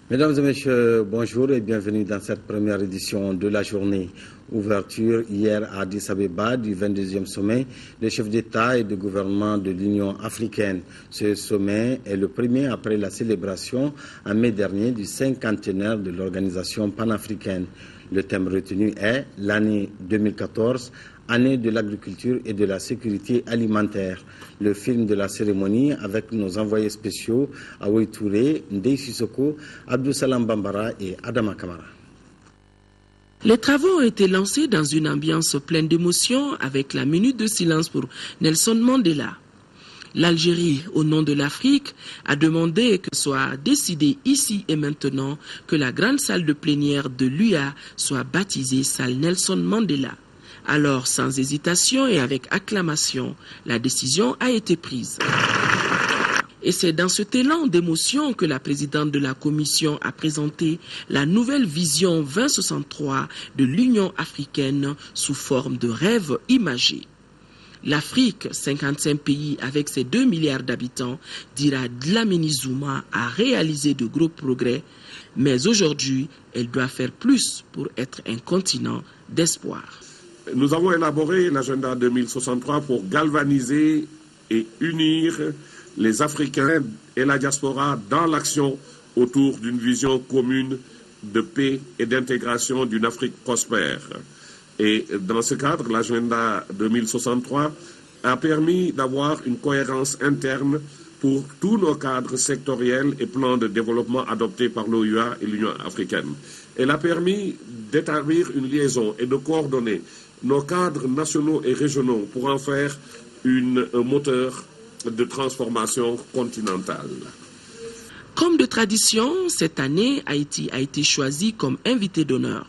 Mesdames et messieurs, bonjour et bienvenue dans cette première édition de la journée. Ouverture hier à Addis Abeba du 22e sommet des chefs d'État et de gouvernement de l'Union africaine. Ce sommet est le premier après la célébration en mai dernier du 50e de l'organisation panafricaine. Le thème retenu est l'année 2014, année de l'agriculture et de la sécurité alimentaire. Le film de la cérémonie avec nos envoyés spéciaux Aoué Touré, Ndeye Sissoko, Abdou Salam Bambara et Adama Kamara. Les travaux ont été lancés dans une ambiance pleine d'émotions avec la minute de silence pour Nelson Mandela. L'Algérie, au nom de l'Afrique, a demandé que soit décidé ici et maintenant que la grande salle de plénière de l'UA soit baptisée salle Nelson Mandela. Alors, sans hésitation et avec acclamation, la décision a été prise. Et c'est dans cet élan d'émotion que la présidente de la Commission a présenté la nouvelle vision 2063 de l'Union africaine sous forme de rêve imagé. L'Afrique, 55 pays avec ses 2 milliards d'habitants, dira Dlamini Zuma, a réalisé de gros progrès, mais aujourd'hui, elle doit faire plus pour être un continent d'espoir. Nous avons élaboré l'agenda 2063 pour galvaniser et unir les Africains et la diaspora dans l'action autour d'une vision commune de paix et d'intégration d'une Afrique prospère. Et dans ce cadre, l'agenda 2063 a permis d'avoir une cohérence interne pour tous nos cadres sectoriels et plans de développement adoptés par l'OUA et l'Union africaine. Elle a permis d'établir une liaison et de coordonner nos cadres nationaux et régionaux pour en faire un moteur de transformation continentale. Comme de tradition, cette année, Haïti a été choisi comme invité d'honneur.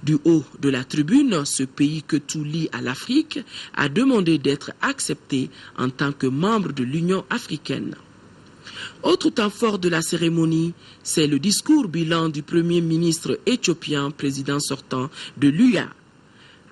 Du haut de la tribune, ce pays que tout lie à l'Afrique a demandé d'être accepté en tant que membre de l'Union africaine. Autre temps fort de la cérémonie, c'est le discours bilan du Premier ministre éthiopien, président sortant de l'UA.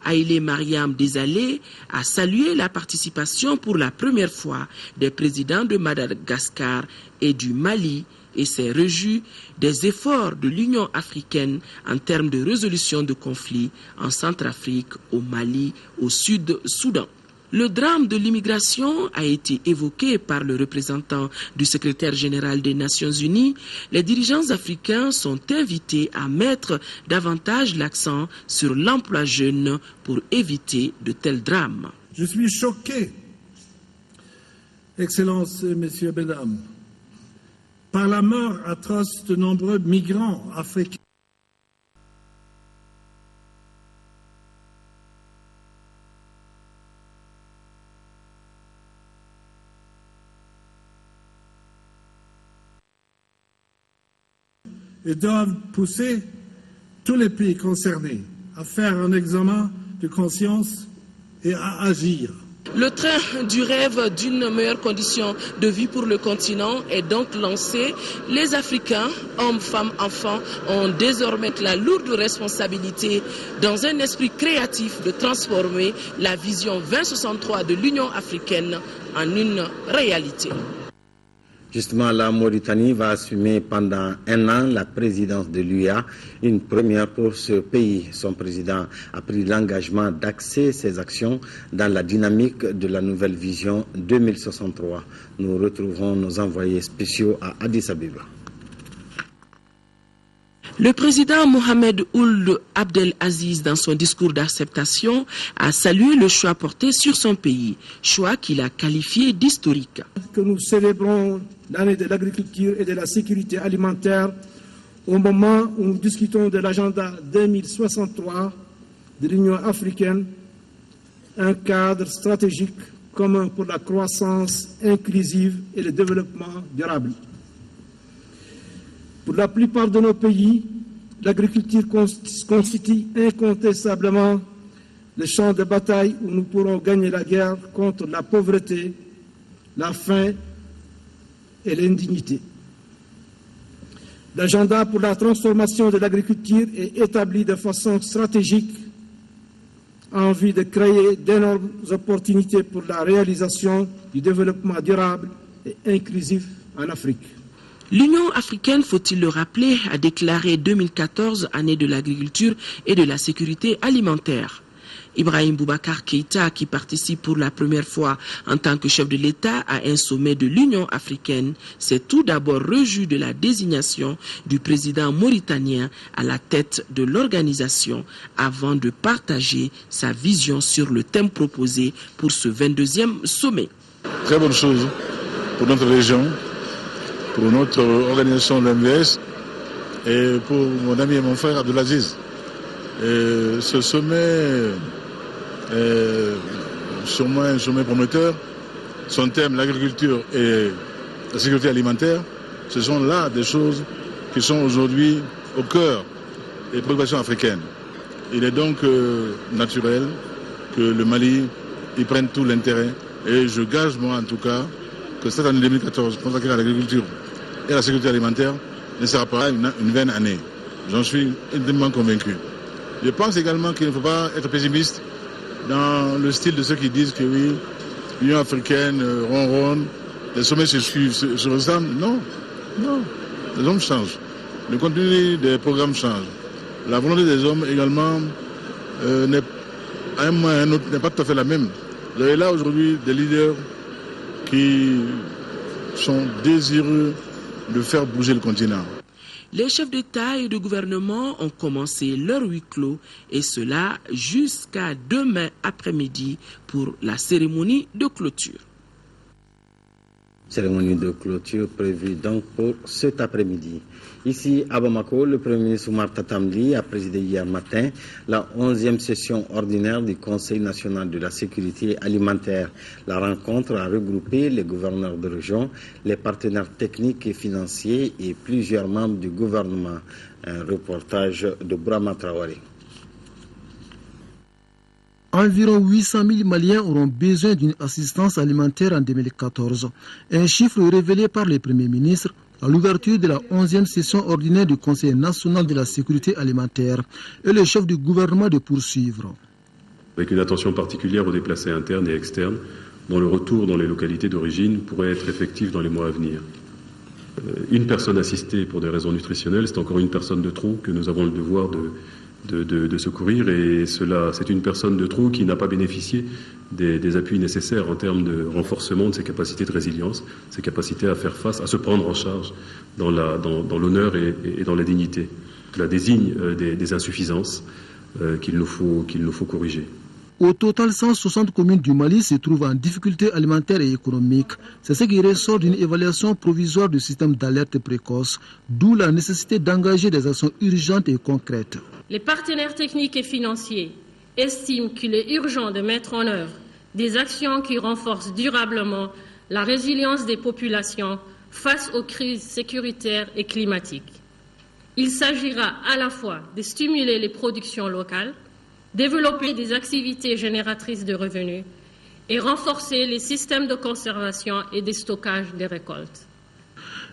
Haïlé Mariam Desalegn a salué la participation pour la première fois des présidents de Madagascar et du Mali et s'est réjoui des efforts de l'Union africaine en termes de résolution de conflits en Centrafrique, au Mali, au Sud-Soudan. Le drame de l'immigration a été évoqué par le représentant du secrétaire général des Nations Unies. Les dirigeants africains sont invités à mettre davantage l'accent sur l'emploi jeune pour éviter de tels drames. Je suis choqué, Excellences, Messieurs, Mesdames, par la mort atroce de nombreux migrants africains. Et doivent pousser tous les pays concernés à faire un examen de conscience et à agir. Le train du rêve d'une meilleure condition de vie pour le continent est donc lancé. Les Africains, hommes, femmes, enfants, ont désormais la lourde responsabilité, dans un esprit créatif, de transformer la vision 2063 de l'Union africaine en une réalité. Justement, la Mauritanie va assumer pendant 1 an la présidence de l'UA, une première pour ce pays. Son président a pris l'engagement d'axer ses actions dans la dynamique de la nouvelle vision 2063. Nous retrouverons nos envoyés spéciaux à Addis Abeba. Le président Mohamed Ould Abdel Aziz, dans son discours d'acceptation, a salué le choix porté sur son pays, choix qu'il a qualifié d'historique. Que nous célébrons l'année de l'agriculture et de la sécurité alimentaire au moment où nous discutons de l'agenda 2063 de l'Union africaine, un cadre stratégique commun pour la croissance inclusive et le développement durable. Pour la plupart de nos pays, l'agriculture constitue incontestablement le champ de bataille où nous pourrons gagner la guerre contre la pauvreté, la faim et l'indignité. L'agenda pour la transformation de l'agriculture est établi de façon stratégique en vue de créer d'énormes opportunités pour la réalisation du développement durable et inclusif en Afrique. L'Union africaine, faut-il le rappeler, a déclaré 2014 année de l'agriculture et de la sécurité alimentaire. Ibrahim Boubacar Keïta, qui participe pour la première fois en tant que chef de l'État à un sommet de l'Union africaine, s'est tout d'abord réjoui de la désignation du président mauritanien à la tête de l'organisation avant de partager sa vision sur le thème proposé pour ce 22e sommet. Très bonne chose pour notre région, pour notre organisation de l'MVS et pour mon ami et mon frère Abdelaziz. Ce sommet est sûrement un sommet prometteur. Son thème, l'agriculture et la sécurité alimentaire, ce sont là des choses qui sont aujourd'hui au cœur des préoccupations africaines. Il est donc naturel que le Mali y prenne tout l'intérêt. Et je gage, moi en tout cas, que cette année 2014, consacrée à l'agriculture et à la sécurité alimentaire, ne sera pas une vaine année. J'en suis intimement convaincu. Je pense également qu'il ne faut pas être pessimiste dans le style de ceux qui disent que oui, l'Union africaine ronronne, les sommets se ressemblent. Non, les hommes changent. Le contenu des programmes change. La volonté des hommes également, à un moment ou à un autre, n'est pas tout à fait la même. Vous avez là aujourd'hui des leaders qui sont désireux de faire bouger le continent. Les chefs d'État et de gouvernement ont commencé leur huis clos et cela jusqu'à demain après-midi pour la cérémonie de clôture. Cérémonie de clôture prévue donc pour cet après-midi. Ici à Bamako, le Premier ministre Oumar Tatamli a présidé hier matin la 11e session ordinaire du Conseil national de la sécurité alimentaire. La rencontre a regroupé les gouverneurs de région, les partenaires techniques et financiers et plusieurs membres du gouvernement. Un reportage de Brahma Traoré. Environ 800 000 Maliens auront besoin d'une assistance alimentaire en 2014. Un chiffre révélé par le Premier ministre à l'ouverture de la 11e session ordinaire du Conseil national de la sécurité alimentaire et le chef du gouvernement de poursuivre. Avec une attention particulière aux déplacés internes et externes, dont le retour dans les localités d'origine pourrait être effectif dans les mois à venir. Une personne assistée pour des raisons nutritionnelles, c'est encore une personne de trop que nous avons le devoir de secourir, et cela, c'est une personne de trop qui n'a pas bénéficié des appuis nécessaires en termes de renforcement de ses capacités de résilience, ses capacités à faire face, à se prendre en charge dans l'honneur et dans la dignité. Cela désigne des insuffisances qu'il nous faut corriger. Au total, 160 communes du Mali se trouvent en difficulté alimentaire et économique. C'est ce qui ressort d'une évaluation provisoire du système d'alerte précoce, d'où la nécessité d'engager des actions urgentes et concrètes. Les partenaires techniques et financiers estiment qu'il est urgent de mettre en œuvre des actions qui renforcent durablement la résilience des populations face aux crises sécuritaires et climatiques. Il s'agira à la fois de stimuler les productions locales, développer des activités génératrices de revenus et renforcer les systèmes de conservation et de stockage des récoltes.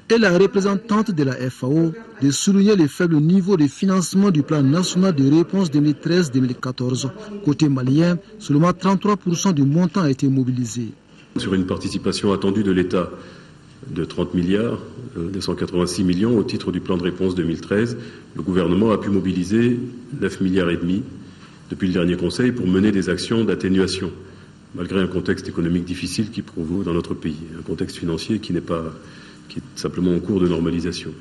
Et la représentante de la FAO de souligner le faible niveau de financement du plan national de réponse 2013-2014. Côté malien, seulement 33% du montant a été mobilisé. Sur une participation attendue de l'État de 30 milliards, 286 millions au titre du plan de réponse 2013, le gouvernement a pu mobiliser 9 milliards et demi depuis le dernier Conseil pour mener des actions d'atténuation, malgré un contexte économique difficile qui prévaut dans notre pays, un contexte financier qui est simplement en cours de normalisation.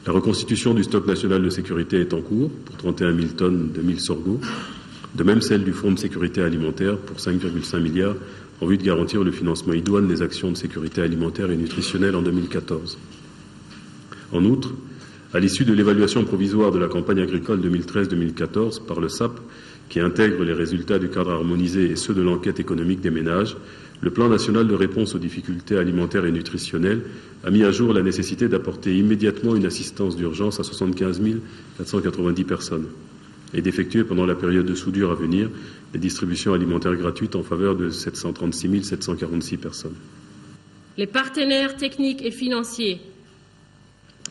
La reconstitution du stock national de sécurité est en cours pour 31 000 tonnes de mil sorgho, de même celle du Fonds de sécurité alimentaire pour 5,5 milliards en vue de garantir le financement idoine des actions de sécurité alimentaire et nutritionnelle en 2014. En outre, à l'issue de l'évaluation provisoire de la campagne agricole 2013-2014 par le SAP, qui intègre les résultats du cadre harmonisé et ceux de l'enquête économique des ménages, le plan national de réponse aux difficultés alimentaires et nutritionnelles a mis à jour la nécessité d'apporter immédiatement une assistance d'urgence à 75 490 personnes et d'effectuer pendant la période de soudure à venir des distributions alimentaires gratuites en faveur de 736 746 personnes. Les partenaires techniques et financiers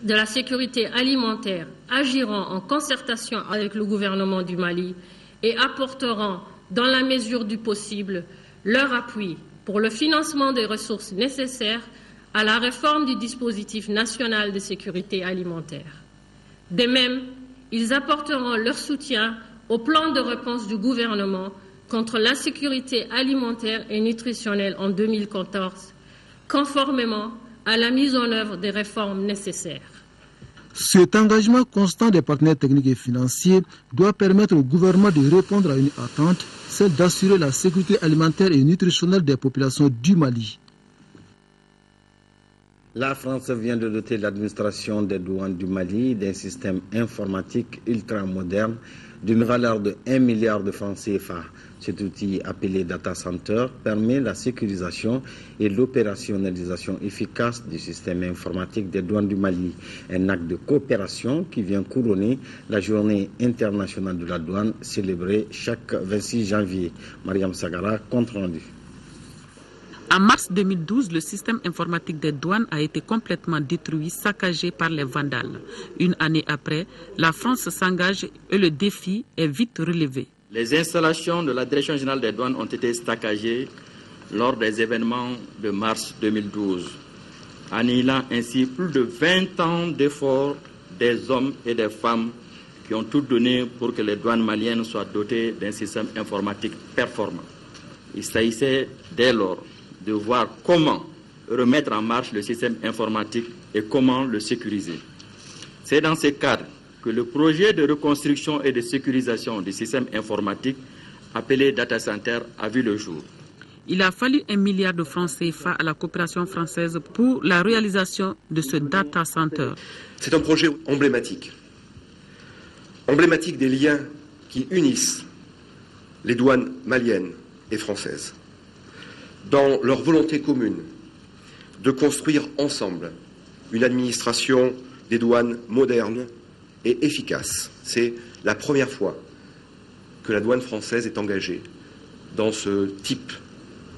de la sécurité alimentaire agiront en concertation avec le gouvernement du Mali et apporteront, dans la mesure du possible, leur appui pour le financement des ressources nécessaires à la réforme du dispositif national de sécurité alimentaire. De même, ils apporteront leur soutien au plan de réponse du gouvernement contre l'insécurité alimentaire et nutritionnelle en 2014, conformément à la mise en œuvre des réformes nécessaires. Cet engagement constant des partenaires techniques et financiers doit permettre au gouvernement de répondre à une attente, celle d'assurer la sécurité alimentaire et nutritionnelle des populations du Mali. La France vient de doter l'administration des douanes du Mali d'un système informatique ultra-moderne d'une valeur de 1 milliard de francs CFA. Cet outil appelé Data Center permet la sécurisation et l'opérationnalisation efficace du système informatique des douanes du Mali. Un acte de coopération qui vient couronner la journée internationale de la douane célébrée chaque 26 janvier. Mariam Sagara, compte rendu. En mars 2012, le système informatique des douanes a été complètement détruit, saccagé par les vandales. Une année après, la France s'engage et le défi est vite relevé. Les installations de la Direction générale des douanes ont été saccagées lors des événements de mars 2012, annihilant ainsi plus de 20 ans d'efforts des hommes et des femmes qui ont tout donné pour que les douanes maliennes soient dotées d'un système informatique performant. Il s'agissait dès lors de voir comment remettre en marche le système informatique et comment le sécuriser. C'est dans ce cadre que le projet de reconstruction et de sécurisation du système informatique appelé Data Center a vu le jour. Il a fallu 1 milliard de francs CFA à la coopération française pour la réalisation de ce Data Center. C'est un projet emblématique des liens qui unissent les douanes maliennes et françaises dans leur volonté commune de construire ensemble une administration des douanes moderne et efficace. C'est la première fois que la douane française est engagée dans ce type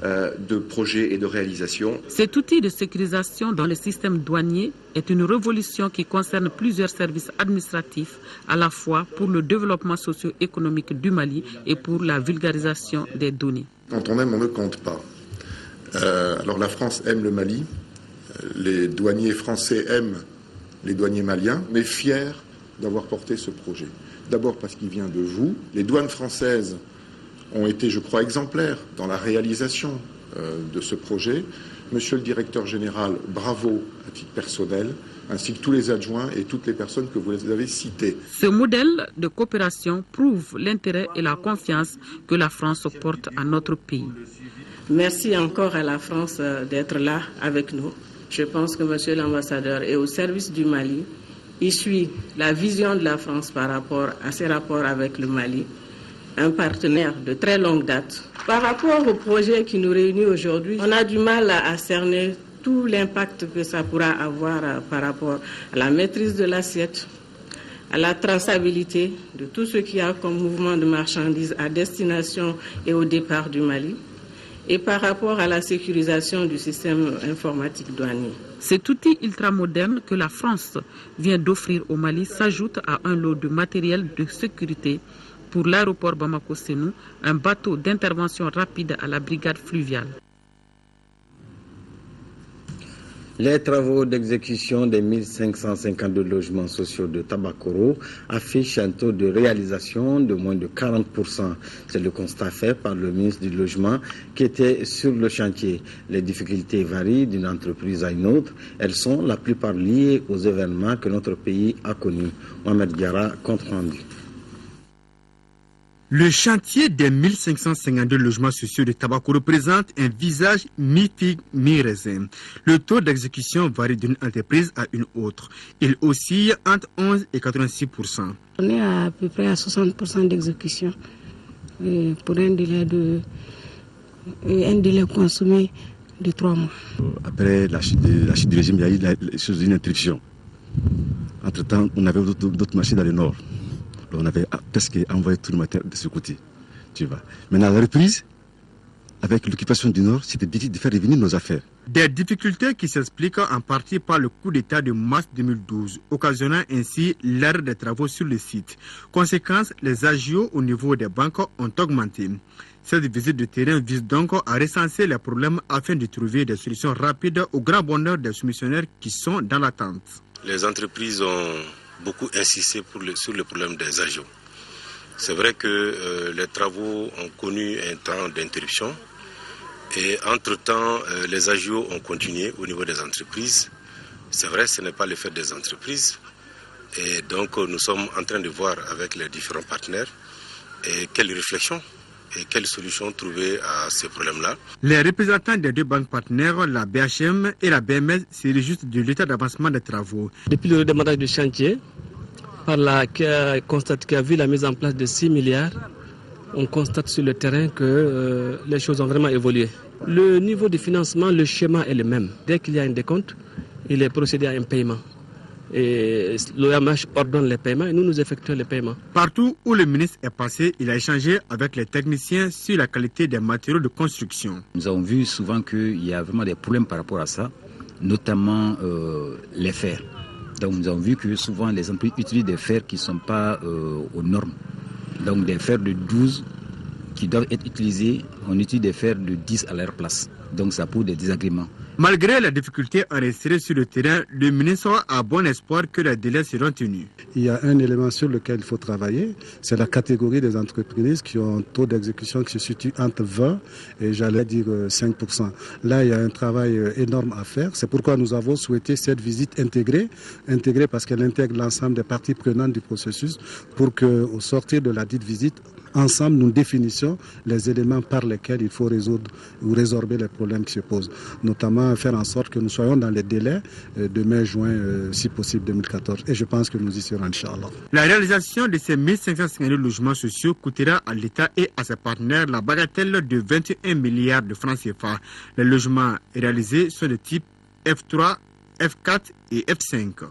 de projet et de réalisation. Cet outil de sécurisation dans le système douanier est une révolution qui concerne plusieurs services administratifs, à la fois pour le développement socio-économique du Mali et pour la vulgarisation des données. Quand on aime, on ne compte pas. Alors la France aime le Mali, les douaniers français aiment les douaniers maliens, mais fiers d'avoir porté ce projet. D'abord parce qu'il vient de vous. Les douanes françaises ont été, je crois, exemplaires dans la réalisation de ce projet. Monsieur le directeur général, bravo à titre personnel, ainsi que tous les adjoints et toutes les personnes que vous avez citées. Ce modèle de coopération prouve l'intérêt et la confiance que la France porte à notre pays. Merci encore à la France d'être là avec nous. Je pense que monsieur l'ambassadeur est au service du Mali. Il suit la vision de la France par rapport à ses rapports avec le Mali, un partenaire de très longue date. Par rapport au projet qui nous réunit aujourd'hui, on a du mal à cerner tout l'impact que ça pourra avoir par rapport à la maîtrise de l'assiette, à la traçabilité de tout ce qu'il y a comme mouvement de marchandises à destination et au départ du Mali, et par rapport à la sécurisation du système informatique douanier. Cet outil ultramoderne que la France vient d'offrir au Mali s'ajoute à un lot de matériel de sécurité pour l'aéroport Bamako-Sénou, un bateau d'intervention rapide à la brigade fluviale. Les travaux d'exécution des 1552 logements sociaux de Tabakoro affichent un taux de réalisation de moins de 40%. C'est le constat fait par le ministre du Logement qui était sur le chantier. Les difficultés varient d'une entreprise à une autre. Elles sont la plupart liées aux événements que notre pays a connus. Mohamed Diarra, compte rendu. Le chantier des 1552 logements sociaux de Tabakoro représente un visage mi-figue, mi-raisin. Le taux d'exécution varie d'une entreprise à une autre. Il oscille entre 11 et 86%. On est à peu près à 60% d'exécution pour un délai consommé de 3 mois. Après la chute du régime, il y a eu une interruption. Entre-temps, on avait d'autres marchés dans le nord. On avait presque envoyé tout le matériel de ce côté. Tu vois. Maintenant, la reprise avec l'occupation du Nord, c'était difficile de faire revenir nos affaires. Des difficultés qui s'expliquent en partie par le coup d'État de mars 2012, occasionnant ainsi l'arrêt des travaux sur le site. Conséquence, les agios au niveau des banques ont augmenté. Cette visite de terrain vise donc à recenser les problèmes afin de trouver des solutions rapides au grand bonheur des soumissionnaires qui sont dans l'attente. Les entreprises ont beaucoup insisté sur le problème des agios. C'est vrai que les travaux ont connu un temps d'interruption et entre-temps, les agios ont continué au niveau des entreprises. C'est vrai, ce n'est pas le fait des entreprises. Et donc, nous sommes en train de voir avec les différents partenaires quelles réflexions et quelles solutions trouver à ces problèmes-là. Les représentants des deux banques partenaires, la BHM et la BMS, se réjouissent de l'état d'avancement des travaux. Depuis le redémarrage du chantier, qui a vu la mise en place de 6 milliards, on constate sur le terrain que les choses ont vraiment évolué. Le niveau de financement, le schéma est le même. Dès qu'il y a un décompte, il est procédé à un paiement. Et l'OMH ordonne les paiements et nous effectuons les paiements. Partout où le ministre est passé, il a échangé avec les techniciens sur la qualité des matériaux de construction. Nous avons vu souvent qu'il y a vraiment des problèmes par rapport à ça, notamment les fers. Donc nous avons vu que souvent les entreprises utilisent des fers qui ne sont pas aux normes. Donc des fers de 12 qui doivent être utilisés, on utilise des fers de 10 à leur place. Donc ça pose des désagréments. Malgré la difficulté enregistrée sur le terrain, le ministre a bon espoir que les délais seront tenus. Il y a un élément sur lequel il faut travailler, c'est la catégorie des entreprises qui ont un taux d'exécution qui se situe entre 20 et j'allais dire 5%. Là, il y a un travail énorme à faire. C'est pourquoi nous avons souhaité cette visite intégrée parce qu'elle intègre l'ensemble des parties prenantes du processus pour qu'au sortir de la dite visite, ensemble, nous définissions les éléments par lesquels il faut résoudre ou résorber les problèmes qui se posent. Notamment faire en sorte que nous soyons dans les délais de mai-juin, si possible 2014. Et je pense que nous y serons, Inch'Allah. La réalisation de ces 1552 logements sociaux coûtera à l'État et à ses partenaires la bagatelle de 21 milliards de francs CFA. Les logements réalisés sont de type F3, F4 et F5.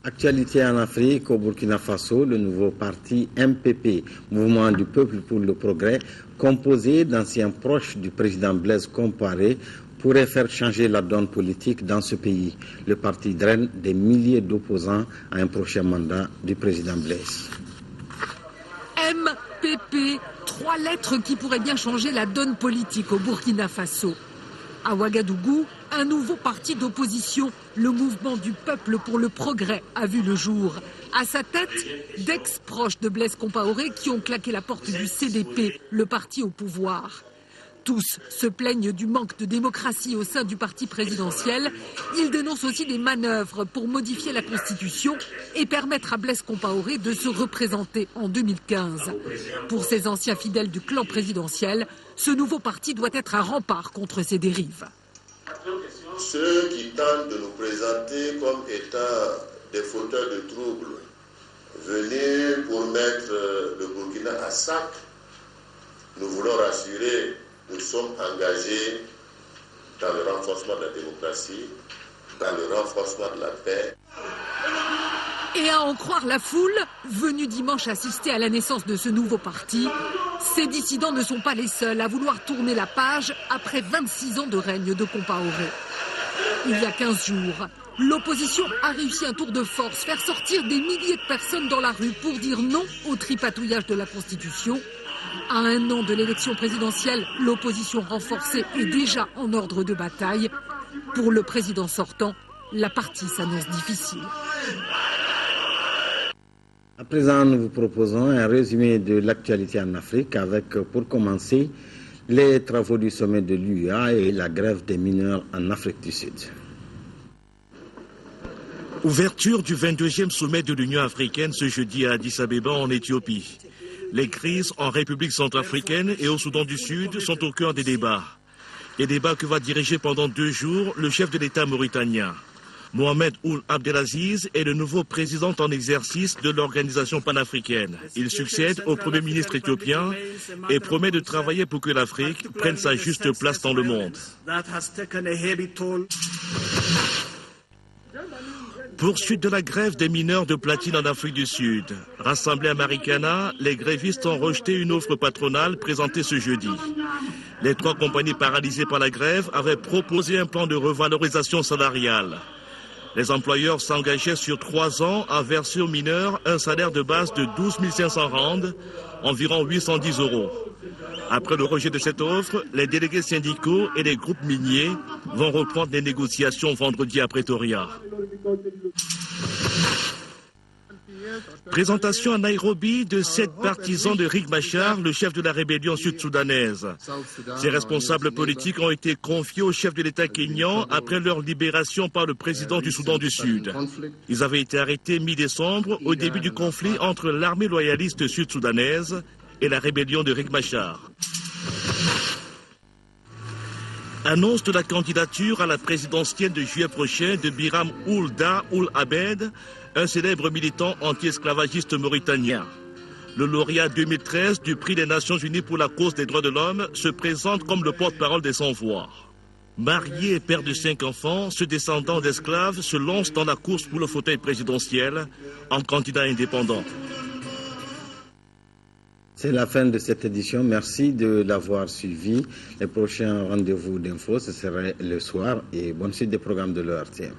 Actualité en Afrique, au Burkina Faso, le nouveau parti MPP, Mouvement du Peuple pour le Progrès, composé d'anciens proches du président Blaise Compaoré, pourrait faire changer la donne politique dans ce pays. Le parti draine des milliers d'opposants à un prochain mandat du président Blaise. MPP, 3 lettres qui pourraient bien changer la donne politique au Burkina Faso. À Ouagadougou, un nouveau parti d'opposition, le Mouvement du Peuple pour le Progrès, a vu le jour. À sa tête, d'ex-proches de Blaise Compaoré qui ont claqué la porte du CDP, le parti au pouvoir. Tous se plaignent du manque de démocratie au sein du parti présidentiel. Ils dénoncent aussi des manœuvres pour modifier la Constitution et permettre à Blaise Compaoré de se représenter en 2015. Pour ces anciens fidèles du clan présidentiel, ce nouveau parti doit être un rempart contre ces dérives. Ceux qui tentent de nous présenter comme étant des fauteurs de troubles, venus pour mettre le Burkina à sac, nous voulons rassurer. Nous sommes engagés dans le renforcement de la démocratie, dans le renforcement de la paix. Et à en croire la foule, venue dimanche assister à la naissance de ce nouveau parti, ces dissidents ne sont pas les seuls à vouloir tourner la page après 26 ans de règne de Compaoré. Il y a 15 jours, l'opposition a réussi un tour de force, faire sortir des milliers de personnes dans la rue pour dire non au tripatouillage de la Constitution. À un an de l'élection présidentielle, l'opposition renforcée est déjà en ordre de bataille. Pour le président sortant, la partie s'annonce difficile. À présent, nous vous proposons un résumé de l'actualité en Afrique avec, pour commencer, les travaux du sommet de l'UA et la grève des mineurs en Afrique du Sud. Ouverture du 22e sommet de l'Union africaine ce jeudi à Addis Abeba en Éthiopie. Les crises en République centrafricaine et au Soudan du Sud sont au cœur des débats. Des débats que va diriger pendant 2 jours le chef de l'État mauritanien. Mohamed Ould Abdelaziz est le nouveau président en exercice de l'organisation panafricaine. Il succède au Premier ministre éthiopien et promet de travailler pour que l'Afrique prenne sa juste place dans le monde. Poursuite de la grève des mineurs de platine en Afrique du Sud. Rassemblés à Marikana, les grévistes ont rejeté une offre patronale présentée ce jeudi. Les 3 compagnies paralysées par la grève avaient proposé un plan de revalorisation salariale. Les employeurs s'engageaient sur 3 ans à verser aux mineurs un salaire de base de 12 500 rands, environ 810 €. Après le rejet de cette offre, les délégués syndicaux et les groupes miniers vont reprendre les négociations vendredi à Pretoria. Présentation à Nairobi de 7 partisans de Riek Machar, le chef de la rébellion sud-soudanaise. Ces responsables politiques ont été confiés au chef de l'État kényan après leur libération par le président du Soudan du Sud. Ils avaient été arrêtés mi-décembre au début du conflit entre l'armée loyaliste sud-soudanaise et la rébellion de Riek Machar. Annonce de la candidature à la présidentielle de juillet prochain de Biram Ould Dar Ould Abed, un célèbre militant anti-esclavagiste mauritanien. Le lauréat 2013 du prix des Nations Unies pour la cause des droits de l'homme se présente comme le porte-parole des sans-voix. Marié et père de 5 enfants, ce descendant d'esclaves se lance dans la course pour le fauteuil présidentiel en candidat indépendant. C'est la fin de cette édition. Merci de l'avoir suivi. Les prochains rendez-vous d'infos, ce serait le soir. Et bonne suite des programmes de l'ERTM.